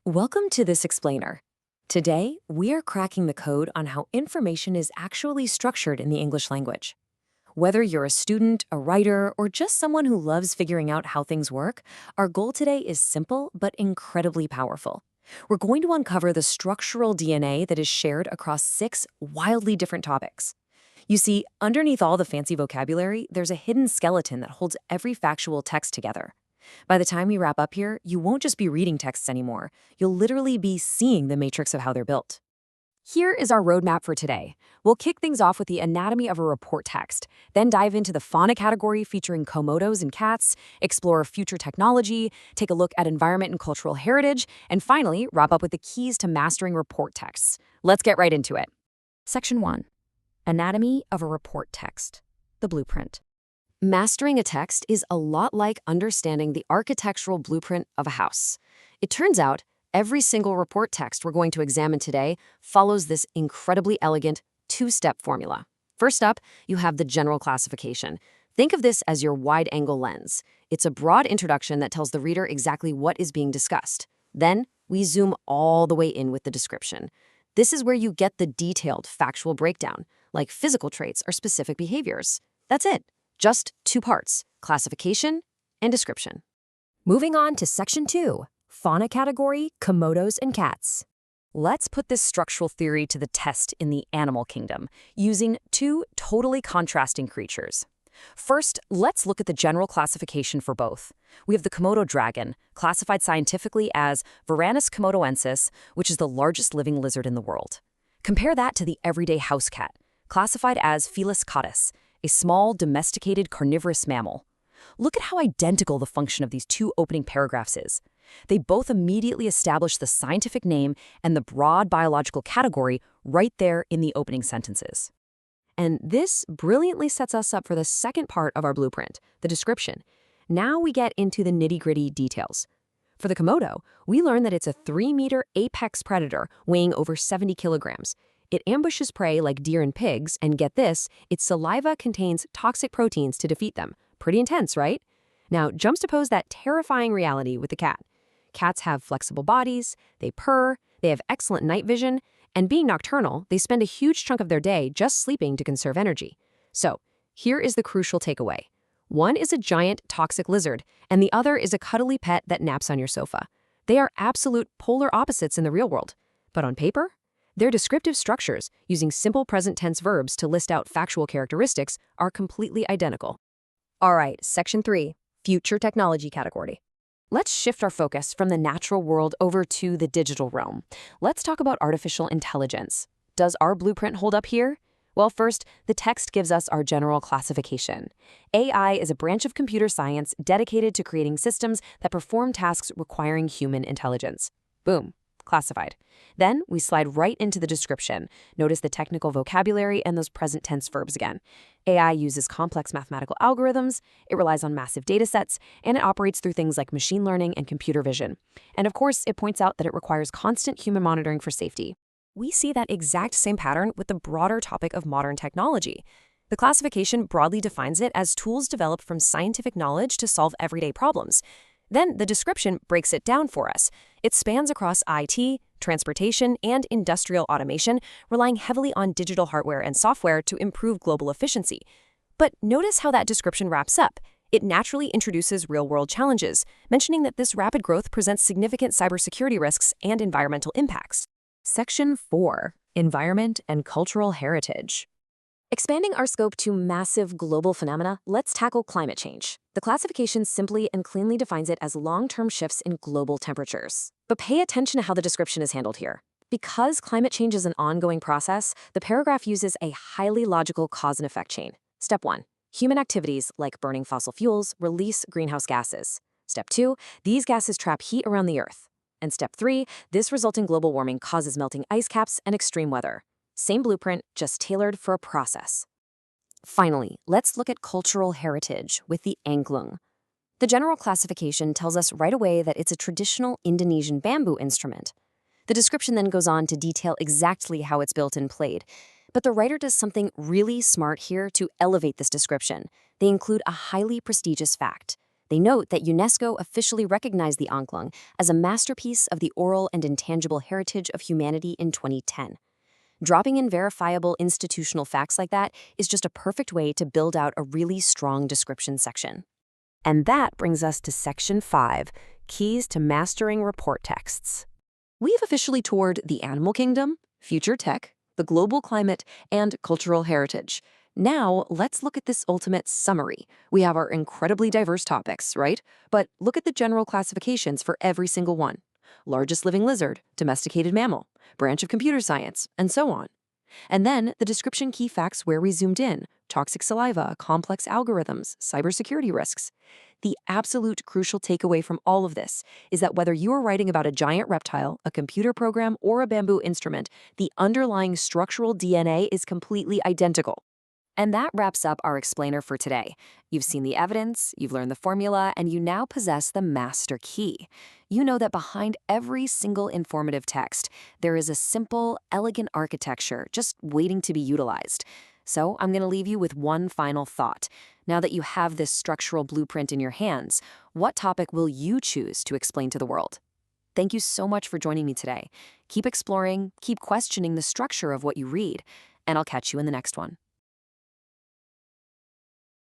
Welcome to this explainer. Today, we are cracking the code on how information is actually structured in the English language. Whether you're a student, a writer, or just someone who loves figuring out how things work, our goal today is simple but incredibly powerful. We're going to uncover the structural DNA that is shared across 6 wildly different topics. You see, underneath all the fancy vocabulary, there's a hidden skeleton that holds every factual text together. By the time we wrap up here, you won't just be reading texts anymore. You'll literally be seeing the matrix of how they're built. Here is our roadmap for today. We'll kick things off with the anatomy of a report text, then dive into the fauna category featuring komodos and cats, explore future technology, take a look at environment and cultural heritage, and finally, wrap up with the keys to mastering report texts. Let's get right into it. Section 1. Anatomy of a report text. The blueprint. Mastering a text is a lot like understanding the architectural blueprint of a house. It turns out, every single report text we're going to examine today follows this incredibly elegant 2-step formula. First up, you have the general classification. Think of this as your wide-angle lens. It's a broad introduction that tells the reader exactly what is being discussed. Then, we zoom all the way in with the description. This is where you get the detailed factual breakdown, like physical traits or specific behaviors. That's it. Just 2 parts, classification and description. Moving on to Section 2, fauna category, komodos and cats. Let's put this structural theory to the test in the animal kingdom, using 2 totally contrasting creatures. First, let's look at the general classification for both. We have the Komodo dragon, classified scientifically as Varanus komodoensis, which is the largest living lizard in the world. Compare that to the everyday house cat, classified as Felis catus, a small, domesticated carnivorous mammal. Look at how identical the function of these 2 opening paragraphs is. They both immediately establish the scientific name and the broad biological category right there in the opening sentences. And this brilliantly sets us up for the second part of our blueprint, the description. Now we get into the nitty-gritty details. For the Komodo, we learn that it's a 3-meter apex predator weighing over 70 kilograms. It ambushes prey like deer and pigs, and get this, its saliva contains toxic proteins to defeat them. Pretty intense, right? Now, juxtapose that terrifying reality with the cat. Cats have flexible bodies, they purr, they have excellent night vision, and being nocturnal, they spend a huge chunk of their day just sleeping to conserve energy. So, here is the crucial takeaway. One is a giant toxic lizard, and the other is a cuddly pet that naps on your sofa. They are absolute polar opposites in the real world. But on paper, their descriptive structures, using simple present tense verbs to list out factual characteristics, are completely identical. All right, Section 3, future technology category. Let's shift our focus from the natural world over to the digital realm. Let's talk about artificial intelligence. Does our blueprint hold up here? Well, first, the text gives us our general classification. AI is a branch of computer science dedicated to creating systems that perform tasks requiring human intelligence. Boom. Classified. Then we slide right into the description. Notice the technical vocabulary and those present tense verbs again. AI uses complex mathematical algorithms, it relies on massive data sets, and it operates through things like machine learning and computer vision. And of course, it points out that it requires constant human monitoring for safety. We see that exact same pattern with the broader topic of modern technology. The classification broadly defines it as tools developed from scientific knowledge to solve everyday problems. Then the description breaks it down for us. It spans across IT, transportation, and industrial automation, relying heavily on digital hardware and software to improve global efficiency. But notice how that description wraps up. It naturally introduces real-world challenges, mentioning that this rapid growth presents significant cybersecurity risks and environmental impacts. Section 4. Environment and Cultural Heritage. Expanding our scope to massive global phenomena, let's tackle climate change. The classification simply and cleanly defines it as long-term shifts in global temperatures. But pay attention to how the description is handled here. Because climate change is an ongoing process, the paragraph uses a highly logical cause and effect chain. Step 1. Human activities like burning fossil fuels release greenhouse gases. Step 2. These gases trap heat around the Earth. And Step 3. This resulting global warming causes melting ice caps and extreme weather. Same blueprint, just tailored for a process. Finally, let's look at cultural heritage with the angklung. The general classification tells us right away that it's a traditional Indonesian bamboo instrument. The description then goes on to detail exactly how it's built and played. But the writer does something really smart here to elevate this description. They include a highly prestigious fact. They note that UNESCO officially recognized the Angklung as a masterpiece of the oral and intangible heritage of humanity in 2010. Dropping in verifiable institutional facts like that is just a perfect way to build out a really strong description section. And that brings us to Section 5, Keys to Mastering Report Texts. We've officially toured the animal kingdom, future tech, the global climate, and cultural heritage. Now, let's look at this ultimate summary. We have our incredibly diverse topics, right? But look at the general classifications for every single one. Largest living lizard, domesticated mammal, branch of computer science, and so on. And then the description key facts where we zoomed in: toxic saliva, complex algorithms, cybersecurity risks. The absolute crucial takeaway from all of this is that whether you are writing about a giant reptile, a computer program, or a bamboo instrument, the underlying structural DNA is completely identical. And that wraps up our explainer for today. You've seen the evidence, you've learned the formula, and you now possess the master key. You know that behind every single informative text, there is a simple, elegant architecture just waiting to be utilized. So I'm going to leave you with one final thought. Now that you have this structural blueprint in your hands, what topic will you choose to explain to the world? Thank you so much for joining me today. Keep exploring, keep questioning the structure of what you read, and I'll catch you in the next one.